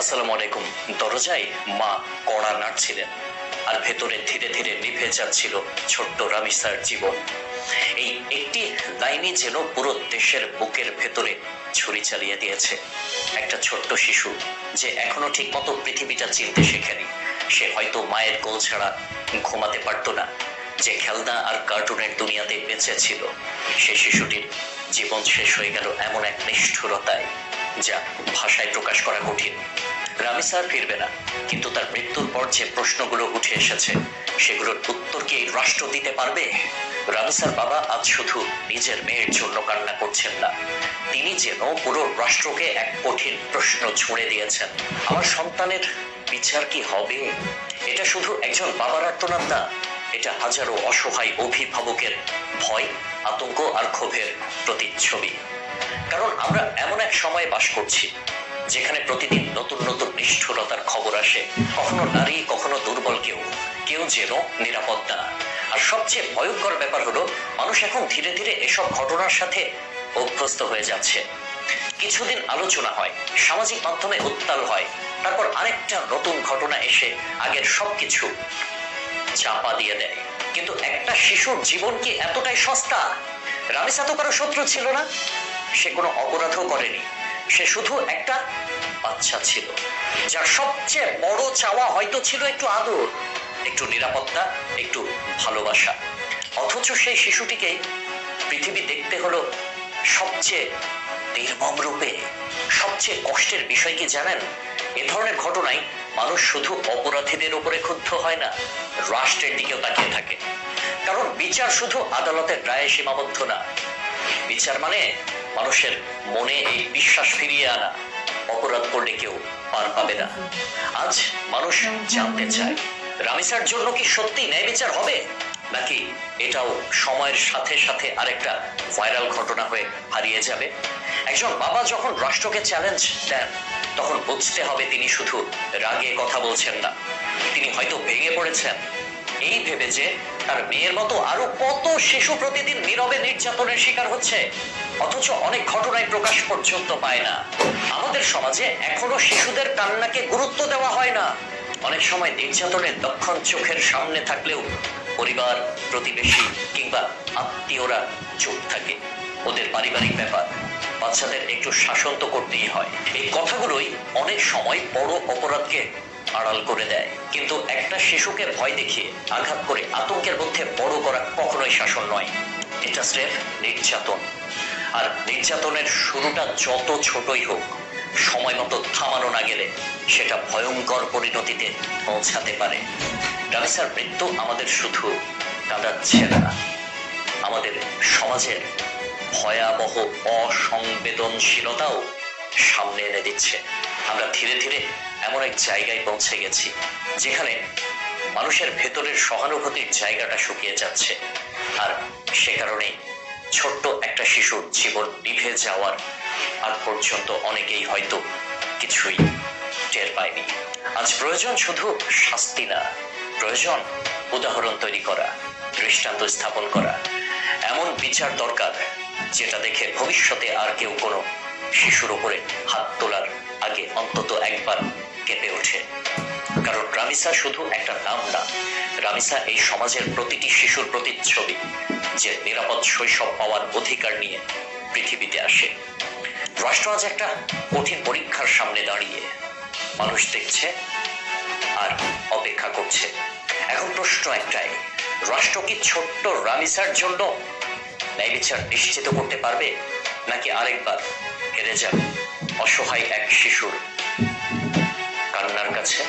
আসসালামু আলাইকুম। দরজায় মা কড়া নাড়ছিলেন, আর ভেতরে ধীরে ধীরে নিভে যাচ্ছিল ছোট্ট রামিসার জীবন। এই একটি লাইনই যেন পুরো দেশের বুকের ভেতরে ছুরি চালিয়ে দিয়েছে। একটা ছোট্ট শিশু যে এখনো ঠিক মতো পৃথিবীটা চিনতে শেখেনি, সে হয়তো মায়ের কোল ছাড়া ঘুমাতে পারত না, যে খেলনা আর কার্টুনের দুনিয়াতে বেঁচে ছিল, সে শিশুটির জীবন শেষ হয়ে গেল এমন এক নিষ্ঠুরতায় যা ভাষায় প্রকাশ করা কঠিন। রামিসা আর ফিরবে না, কিন্তু তার মৃত্যুর পর যে প্রশ্নগুলো উঠে এসেছে সেগুলোর উত্তর কি এই রাষ্ট্র দিতে পারবে? রামিসার বাবা আজ শুধু নিজের মেয়ের জন্য কান্না করছেন না, তিনি যেন পুরো রাষ্ট্রকে এক কঠিন প্রশ্ন ছুঁড়ে দিয়েছেন। আমার সন্তানের বিচার কি হবে? এটা শুধু একজন বাবার আর্তনাদ না, এটা হাজারো অসহায় অভিভাবকের ভয়, আতঙ্ক আর ক্ষোভের প্রতিচ্ছবি। কারণ আমরা এমন এক সময়ে বাস করছি যেখানে প্রতিদিন নতুন নতুন নিষ্ঠুরতার খবর আসে, কখনো নারী, কখনো দুর্বল কেউ যেন নিরাপদ না। আর সবচেয়ে ভয়ঙ্কর ব্যাপার হলো, মানুষ এখন ধীরে ধীরে এসব ঘটনার সাথে অভ্যস্ত হয়ে যাচ্ছে। কিছুদিন আলোচনা হয়, সামাজিক মাধ্যমে উত্তাল হয়, তারপর আরেকটা নতুন ঘটনা এসে আগের সবকিছু চাপা দিয়ে দেয়। কিন্তু একটা শিশুর জীবন কি এতটাই সস্তা? রামিসা তো কারো শত্রু ছিল না, সে কোনো অপরাধও করেনি, সে শুধু একটা বাচ্চা ছিল যার সবচেয়ে বড় চাওয়া হয়তো ছিল একটু আদর, একটু নিরাপত্তা, একটু ভালোবাসা। অথচ সেই শিশুটিকে পৃথিবী দেখতে হলো সবচেয়ে নির্মম রূপে। সবচেয়ে কষ্টের বিষয় কি জানেন? এ ধরনের ঘটনায় মানুষ শুধু অপরাধীদের উপরে ক্ষুব্ধ হয় না, রাষ্ট্রের দিকেও তাকিয়ে থাকে। কারণ বিচার শুধু আদালতের রায়ে সীমাবদ্ধ না, বিচার মানে মানুষের মনে এই বিশ্বাস ফিরিয়ে আনা, অপরাধ করলে কেউ পার পাবে না। আজ মানুষ জানতে চায়, রামিসার জন্য কি সত্যি ন্যায় বিচার হবে, নাকি এটাও সময়ের সাথে সাথে আরেকটা ভাইরাল ঘটনা হয়ে হারিয়ে যাবে? একজন বাবা যখন রাষ্ট্রকে চ্যালেঞ্জ দেন, তখন বুঝতে হবে তিনি শুধু রাগে কথা বলছেন না, তিনি হয়তো ভেঙে পড়েছেন এই ভেবে যে তার মেয়ের মতো আরো কত শিশু প্রতিদিন নীরবে নির্যাতনের শিকার হচ্ছে, অথচ অনেক ঘটনায় প্রকাশ পর্যন্ত পায় না। আমাদের সমাজে এখনো শিশুদের কান্নাকে গুরুত্ব দেওয়া হয় না। অনেক সময় নির্যাতনের লক্ষণ চোখের সামনে থাকলেও পরিবার, প্রতিবেশী কিংবা আত্মীয়রা চুপ থাকে। ওদের পারিবারিক ব্যাপার, বাচ্চাদের একটু শাসন তো করতেই হয়। এই কথাগুলোই অনেক সময় বড় অপরাধকে আড়াল করে দেয়। কিন্তু একটা শিশুকে ভয় দেখিয়ে, আঘাত করে আতঙ্কের মধ্যে বড় করা কখনোই শাসন নয়, এটা স্রেফ নির্যাতন। আর নির্যাতনের শুরুটা যত ছোটই হোক, সময় মতো থামানো না গেলে সেটা ভয়ঙ্কর পরিণতিতে পৌঁছাতে পারে। রামিসার মৃত্যু আমাদের শুধু কাঁদাচ্ছে না, আমাদের সমাজের ভয়াবহ অসংবেদনশীলতাও সামনে এনে দিচ্ছে। আমরা ধীরে ধীরে এমন এক জায়গায় পৌঁছে গেছি যেখানে মানুষের ভেতরের সহানুভূতির জায়গাটা শুকিয়ে যাচ্ছে। আর সে কারণে ছোট্ট একটা শিশুর জীবন নিভে যাওয়ার আগ পর্যন্ত অনেকেই হয়তো কিছুই টের পায়নি। আজ প্রয়োজন শুধু শাস্তি না, প্রয়োজন উদাহরণ তৈরি করা, দৃষ্টান্ত স্থাপন করা। এমন বিচার দরকার যেটা দেখে ভবিষ্যতে আর কেউ কোনো শিশুর উপরে হাত তোলার আগে অন্তত একবার কেঁপে ওঠে। কারণ রামিসা শুধু একটা নাম না, রামিসা এই সমাজের প্রতিটি শিশুর প্রতিচ্ছবি, যে নিরাপদ শৈশব পাওয়ার অধিকার নিয়ে পৃথিবীতে আসে। রাষ্ট্র আজ একটা কঠিন পরীক্ষার সামনে দাঁড়িয়ে, মানুষ দেখছে আর অপেক্ষা করছে। এখন প্রশ্ন একটাই, রাষ্ট্র কি ছোট্ট রামিসার জন্য ন্যায় বিচার নিশ্চিত করতে পারবে, নাকি আরেকবার হেরে যাবে অসহায় এক শিশুর কান্নার কাছে?